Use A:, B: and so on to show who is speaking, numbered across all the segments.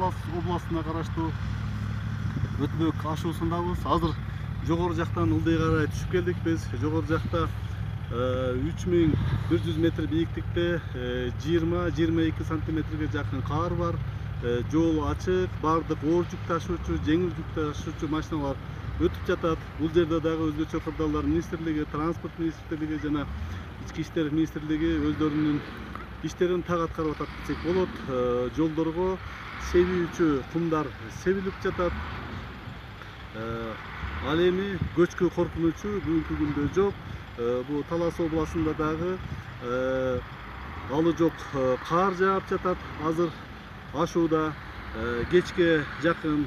A: Талас областына караштуу Өтмөк ашуусундабыз. Азыр жогору жактан Ылдый карай түшүп келдик биз. Жогору жакта 3100 метр бийиктикте 20-22 сантиметрге жакын кар бар. Жол ачык, бардык оор жүк ташуучу, жеңил жүк ташуучу машиналар өтүп жатат. Бул жерде дагы өзгөчө кырдаалдар министрлиги, транспорт министрлиги жана ички иштер министрлиги өздөрүнүн иштерин так аткарып атат десек болот. Жолдорго себүүчү кумдар себилип жатат. Ал эми көчкү коркунучу бүгүнкү күндө жок. Бул Талас областында дагы алы жок кар жаап жатат. Азыр ашууда кечке жакын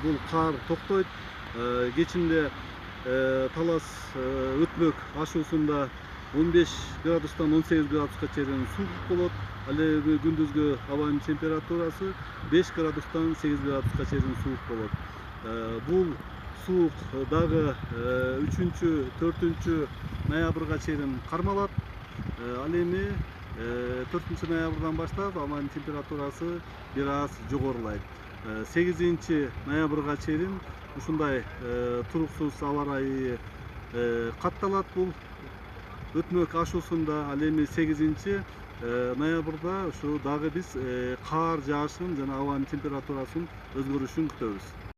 A: бул кар токтойт. Кечинде Талас Өтмөк ашуусунда 15 градустан 18 градуска чейин суук болот. Ал эми күндүзгү абанын температурасы 5 градустан 8 градуска чейин суук болот. Бул суук дагы 3-4 ноябрга чейин кармалат. Ал эми 4 ноябрдан баштап абанын температурасы бир аз жогорулайт. 8 ноябрга чейин ушундай туруксуз аба ырайы катталат бул Өтмөк ашуусунда. Ал эми 8 ноябрда ушу дагы биз кар жаашын жана абанын температурасынын өзгөрүшүн күтөбүз.